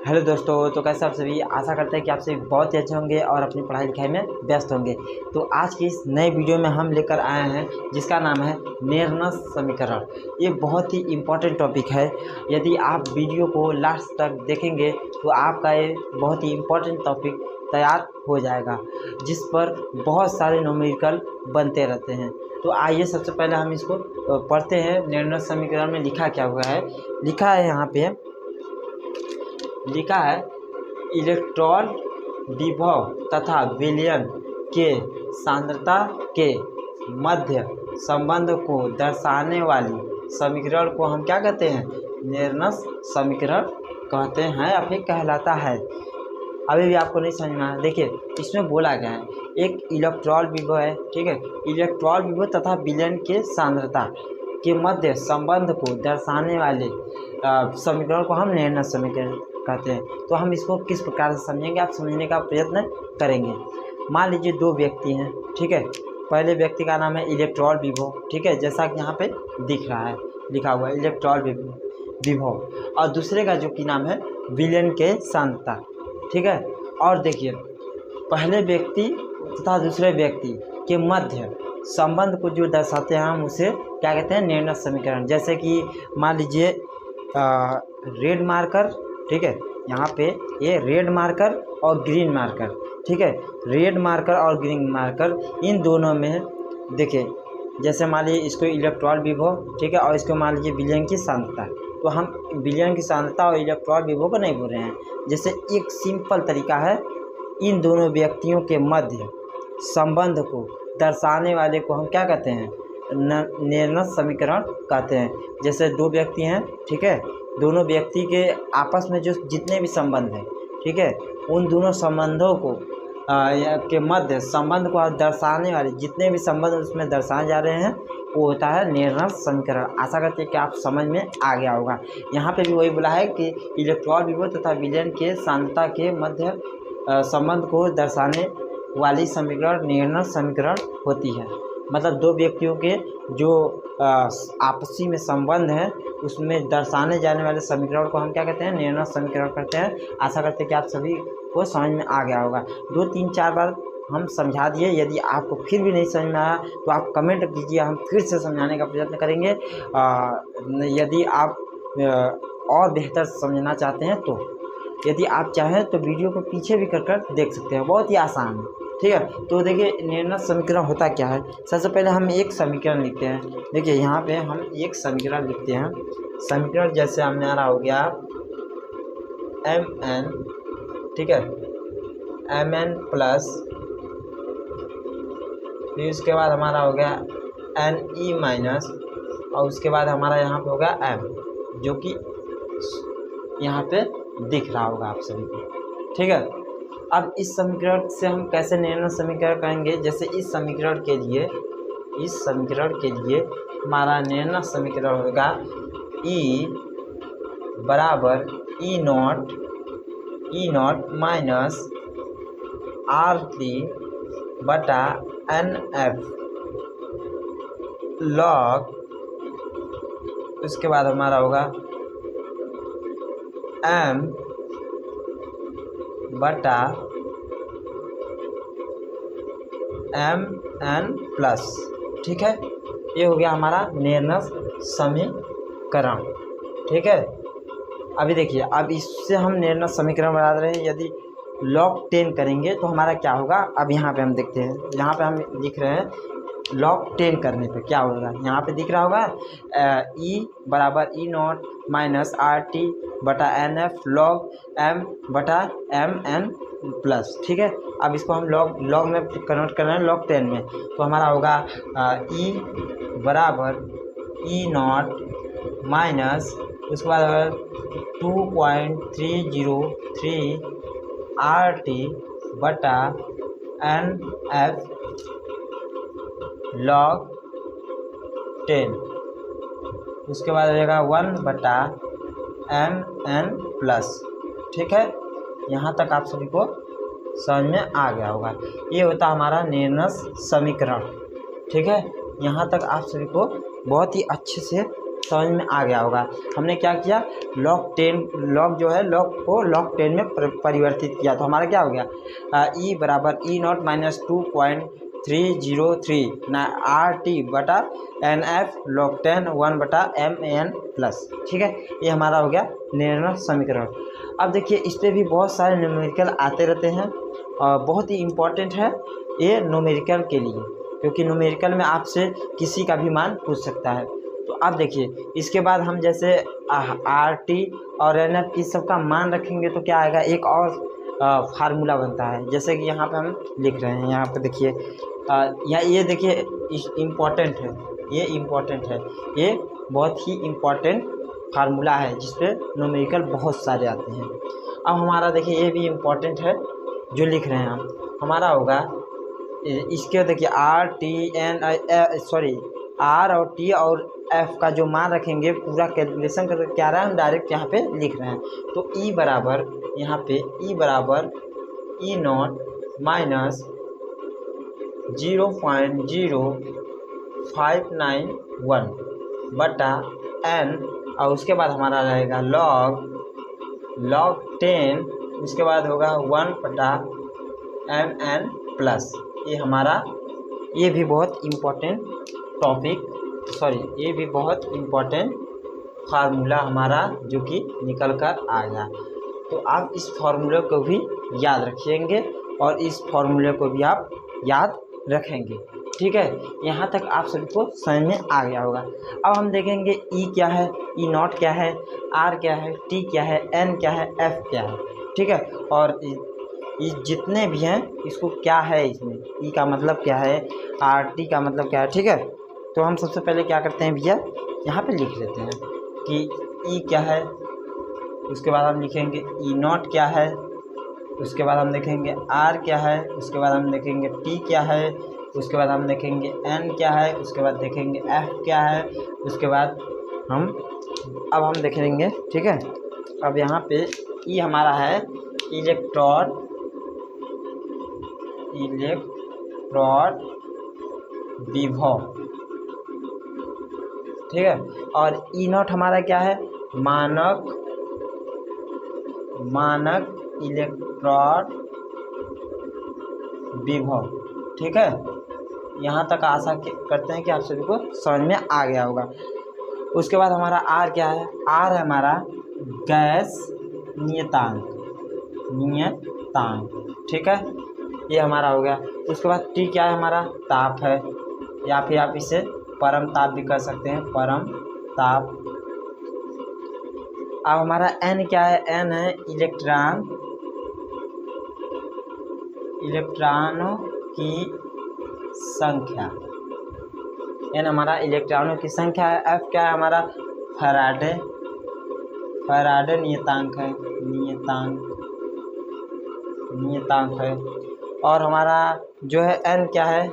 Hello दोस्तों, तो कैसे आप सभी। आशा करते हैं कि आप सभी बहुत ही अच्छे होंगे और अपनी पढ़ाई लिखाई में व्यस्त होंगे। तो आज की इस नए वीडियो में हम लेकर आए हैं जिसका नाम है निर्णय समीकरण। ये बहुत ही इम्पोर्टेंट टॉपिक है। यदि आप वीडियो को लास्ट तक देखेंगे तो आपका ये बहुत ही इम्पोर्टेंट टॉपिक तैयार हो जाएगा, जिस पर बहुत सारे न्यूमेरिकल बनते रहते हैं। तो आइए सबसे पहले हम इसको पढ़ते हैं। निर्णय समीकरण में लिखा क्या हुआ है। लिखा है यहाँ पे, लिखा है इलेक्ट्रॉन विभव तथा विलयन के सांद्रता के मध्य संबंध को दर्शाने वाली समीकरण को हम क्या कहते हैं? निर्णय समीकरण कहते हैं या फिर कहलाता है। अभी भी आपको नहीं समझ में आया। देखिए, इसमें बोला गया है एक इलेक्ट्रॉन विभव है, ठीक है। इलेक्ट्रॉन विभव तथा विलयन के सांद्रता के मध्य संबंध को दर्शाने वाले समीकरण को हम निर्णय समीकरण कहते हैं। तो हम इसको किस प्रकार से समझेंगे, आप समझने का प्रयत्न करेंगे। मान लीजिए दो व्यक्ति हैं, ठीक है। पहले व्यक्ति का नाम है इलेक्ट्रॉन विभव, ठीक है, जैसा कि यहाँ पे दिख रहा है, लिखा हुआ है इलेक्ट्रॉन विभव। और दूसरे का जो कि नाम है विलयन के सांद्रता, ठीक है। और देखिए, पहले व्यक्ति तथा दूसरे व्यक्ति के मध्य संबंध को जो दर्शाते हैं हम उसे क्या कहते हैं? निर्णय समीकरण। जैसे कि मान लीजिए रेड मार्कर, ठीक है, यहाँ पे ये रेड मार्कर और ग्रीन मार्कर, ठीक है। रेड मार्कर और ग्रीन मार्कर, इन दोनों में देखिए, जैसे मान लीजिए इसको इलेक्ट्रॉन विभव, ठीक है, और इसको मान लीजिए विलयन की सांद्रता। तो हम विलयन की सांद्रता और इलेक्ट्रॉन विभव को नहीं बोल रहे हैं। जैसे एक सिंपल तरीका है, इन दोनों व्यक्तियों के मध्य संबंध को दर्शाने वाले को हम क्या कहते हैं? निर्णय समीकरण कहते हैं। जैसे दो व्यक्ति हैं, ठीक है, दोनों व्यक्ति के आपस में जो जितने भी संबंध हैं, ठीक है, उन दोनों संबंधों को के मध्य संबंध को दर्शाने वाले जितने भी संबंध उसमें दर्शाए जा रहे हैं वो होता है निर्णय समीकरण। आशा करते हैं कि आप समझ में आ गया होगा। यहाँ पे भी वही बोला है कि इलेक्ट्रॉन विभव तथा विलयन के सांद्रता के मध्य संबंध को दर्शाने वाली समीकरण निर्णय समीकरण होती है। मतलब दो व्यक्तियों के जो आपसी में संबंध है उसमें दर्शाने जाने वाले समीकरण को हम क्या कहते हैं? निर्णय समीकरण कहते हैं। आशा करते हैं कि आप सभी को समझ में आ गया होगा। 2-3-4 बार हम समझा दिए। यदि आपको फिर भी नहीं समझ में आया तो आप कमेंट कीजिए, हम फिर से समझाने का प्रयत्न करेंगे। यदि आप और बेहतर समझना चाहते हैं तो यदि आप चाहें तो वीडियो को पीछे भी कर देख सकते हैं, बहुत ही आसान है, ठीक है। तो देखिए, निर्णय समीकरण होता क्या है। सबसे पहले हम एक समीकरण लिखते हैं। देखिए, यहाँ पे हम एक समीकरण लिखते हैं। समीकरण जैसे हमारा हो गया mn, ठीक है, mn प्लस, फिर उसके बाद हमारा हो गया ne माइनस, और उसके बाद हमारा यहाँ पे होगा m, जो कि यहाँ पे दिख रहा होगा आप सभी को, ठीक है। अब इस समीकरण से हम कैसे निर्णय समीकरण करेंगे? जैसे इस समीकरण के लिए हमारा निर्णय समीकरण होगा E बराबर ई नॉट माइनस R3 बटा NF लॉग, उसके बाद हमारा होगा M बटा mn प्लस, ठीक है। ये हो गया हमारा निर्णय समीकरण, ठीक है। अभी देखिए, अब इससे हम निर्णय समीकरण बना रहे हैं। यदि log 10 करेंगे तो हमारा क्या होगा? अब यहाँ पे हम देखते हैं, यहाँ पे हम लिख रहे हैं log 10 करने पे क्या होगा। यहाँ पे दिख रहा होगा E बराबर ई नॉट माइनस RT बटा NF लॉग M बटा MN प्लस, ठीक है। अब इसको हम लॉग में कन्वर्ट कर रहे हैं, log 10 में। तो हमारा होगा E बराबर ई नॉट माइनस, उसके बाद 2.303 RT बटा NF log 10, उसके बाद रहेगा 1 बटा MN प्लस, ठीक है। यहाँ तक आप सभी को समझ में आ गया होगा। ये होता हमारा निर्णय समीकरण, ठीक है। यहाँ तक आप सभी को बहुत ही अच्छे से समझ में आ गया होगा। हमने क्या किया, log 10 log जो है log को log 10 में परिवर्तित किया, तो हमारा क्या हो गया, E बराबर E0 माइनस 2.303 ना RT बटा NF log 10 1 बटा MN प्लस। ठीक है, ये हमारा हो गया निर्णय समीकरण। अब देखिए इस पर भी बहुत सारे न्यूमेरिकल आते रहते हैं और बहुत ही इम्पोर्टेंट है ये न्यूमेरिकल के लिए, क्योंकि न्यूमेरिकल में आपसे किसी का भी मान पूछ सकता है। तो अब देखिए इसके बाद हम जैसे RT और NF इस सब का मान रखेंगे तो क्या आएगा, एक और फार्मूला बनता है, जैसे कि यहाँ पे हम लिख रहे हैं। यहाँ पे देखिए यहाँ ये देखिए इम्पोर्टेंट है, ये इम्पोर्टेंट है, ये बहुत ही इम्पोर्टेंट फार्मूला है जिस पे न्यूमेरिकल बहुत सारे आते हैं। अब हमारा देखिए ये भी इम्पोर्टेंट है जो लिख रहे हैं हम, हमारा होगा इसके देखिए R और T और F का जो मान रखेंगे पूरा कैलकुलेशन करके क्या रहा है, हम डायरेक्ट यहाँ पे लिख रहे हैं। तो E बराबर यहाँ पे E बराबर E0 माइनस 0.0591 बटा N और उसके बाद हमारा रहेगा log 10, उसके बाद होगा 1 बटा MN प्लस। ये हमारा ये भी बहुत इम्पोर्टेंट ये भी बहुत इम्पोर्टेंट फार्मूला हमारा जो कि निकल कर आ गया। तो आप इस फार्मूले को भी याद रखिएंगे और इस फार्मूले को भी आप याद रखेंगे। ठीक है, यहाँ तक आप सभी को समझ में आ गया होगा। अब हम देखेंगे E क्या है, E0 क्या है, R क्या है, T क्या है, N क्या है, F क्या है। ठीक है, और ये जितने भी हैं इसको क्या है, इसमें E का मतलब क्या है, RT का मतलब क्या है। ठीक है, तो हम सबसे पहले क्या करते हैं भैया, यहाँ पे लिख लेते हैं कि E क्या है, उसके बाद हम लिखेंगे E0 क्या है, उसके बाद हम देखेंगे R क्या है, उसके बाद हम देखेंगे T क्या है, उसके बाद हम देखेंगे N क्या है, उसके बाद देखेंगे F क्या है, उसके बाद हम देखेंगे। ठीक है, अब यहाँ पे E हमारा है इलेक्ट्रॉन विभव। ठीक है, और E0 हमारा क्या है, मानक इलेक्ट्रॉन विभव। ठीक है, यहाँ तक आशा करते हैं कि आप सभी को समझ में आ गया होगा। उसके बाद हमारा R क्या है, R है हमारा गैस नियतांक। ठीक है, ये हमारा हो गया। उसके बाद T क्या है, हमारा ताप है, या फिर आप इसे परम ताप भी कर सकते हैं, परम ताप। अब हमारा N क्या है, N है इलेक्ट्रॉनों की संख्या, N हमारा इलेक्ट्रॉनों की संख्या है। F क्या है, हमारा फैराडे नियतांक है। और हमारा जो है N क्या है,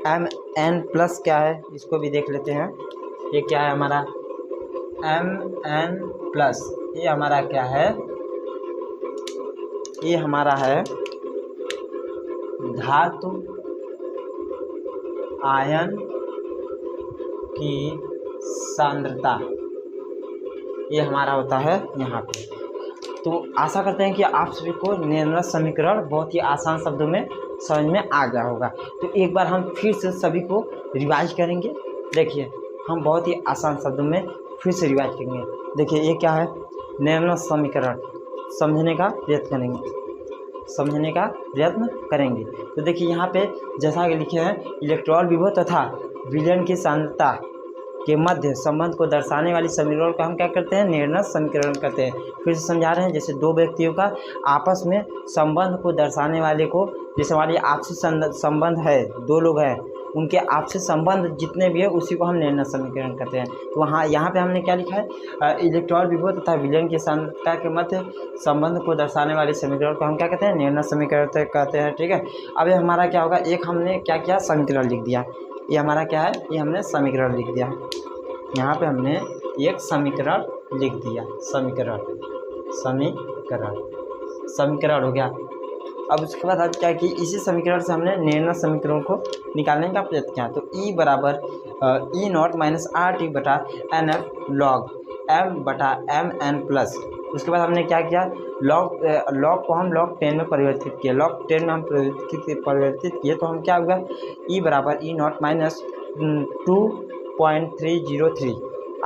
MN प्लस क्या है, इसको भी देख लेते हैं। ये क्या है हमारा MN प्लस, ये हमारा क्या है, ये हमारा है धातु आयन की सांद्रता, ये हमारा होता है यहाँ पे। तो आशा करते हैं कि आप सभी को निर्णय समीकरण बहुत ही आसान शब्दों में समझ में आ गया होगा। तो एक बार हम फिर से सभी को रिवाइज करेंगे। देखिए हम बहुत ही आसान शब्दों में फिर से रिवाइज करेंगे। देखिए ये क्या है, निर्णय समीकरण, समझने का प्रयत्न करेंगे। तो देखिए यहाँ पे जैसा कि लिखे हैं, इलेक्ट्रॉन विभव तथा विलयन की सांद्रता के मध्य संबंध को दर्शाने वाली समीकरण को हम क्या करते हैं, निर्णय समीकरण करते हैं। फिर से समझा रहे हैं, जैसे दो व्यक्तियों का आपस में संबंध को दर्शाने वाले को, जैसे हमारी आपसी संबंध है, दो लोग हैं, उनके आपसी संबंध जितने भी है उसी को हम निर्णय समीकरण कहते हैं। तो यहाँ पे हमने क्या लिखा है, इलेक्ट्रॉन विभव तथा विलयन की सांद्रता के मध्य संबंध को दर्शाने वाले समीकरण को हम क्या कहते हैं, निर्णय समीकरण कहते हैं। ठीक है, अब ये हमारा क्या होगा, एक हमने क्या किया, समीकरण लिख दिया। ये हमारा क्या है, ये हमने समीकरण लिख दिया। यहाँ पे हमने एक समीकरण लिख दिया, समीकरण हो गया। अब उसके बाद अब क्या कि इसी समीकरण से हमने निर्णय समीकरण को निकालने का प्रयत्न किया। तो E बराबर ई नॉट माइनस आर टी बटा एन एफ लॉग एम बटा एम एन प्लस। उसके बाद हमने क्या किया, लॉग को हम log 10 में परिवर्तित किए, log 10 में हम परिवर्तित किए तो हम क्या हुआ, ई बराबर ई नॉट माइनस 2.303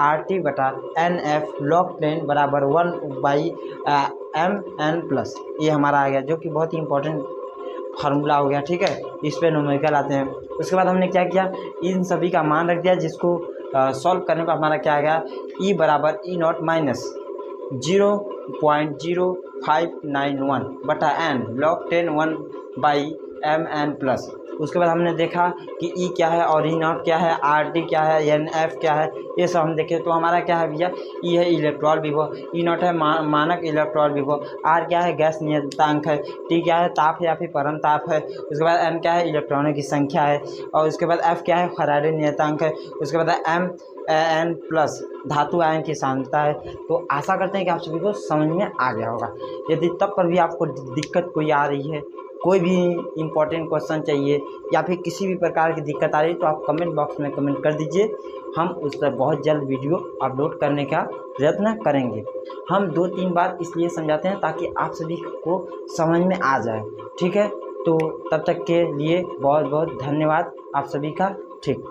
आर टी बटा एन एफ log 10 बराबर 1/m_n प्लस। ये हमारा आ गया, जो कि बहुत ही इंपॉर्टेंट फार्मूला हो गया। ठीक है, इस पे न्यूमेरिकल आते हैं। उसके बाद हमने क्या किया, इन सभी का मान रख दिया, जिसको सॉल्व करने पर हमारा क्या आ गया, ई बराबर ई नॉट माइनस 0.0591 बटा एन log 10 1/m_n प्लस। उसके बाद हमने देखा कि ई क्या है और ई नॉट क्या है, आर टी क्या है, एन एफ क्या है, ये सब हम देखें तो हमारा क्या है भैया, ई है इलेक्ट्रॉन विभव, ई नॉट है मानक इलेक्ट्रॉन विभव, आर क्या है गैस नियतांक है, टी क्या है ताप या फिर परम ताप है, उसके बाद एन क्या है इलेक्ट्रॉनों की संख्या है, और उसके बाद एफ क्या है फैराडे नियतांक है, उसके बाद एम एन प्लस धातु आयन की सांद्रता है। तो आशा करते हैं कि आप सभी को समझ में आ गया होगा। यदि तब पर भी आपको दिक्कत कोई आ रही है, कोई भी इम्पोर्टेंट क्वेश्चन चाहिए या फिर किसी भी प्रकार की दिक्कत आ रही है, तो आप कमेंट बॉक्स में कमेंट कर दीजिए। हम उस पर बहुत जल्द वीडियो अपलोड करने का प्रयत्न करेंगे। हम 2-3 बार इसलिए समझाते हैं ताकि आप सभी को समझ में आ जाए। ठीक है, तो तब तक के लिए बहुत बहुत धन्यवाद आप सभी का। ठीक।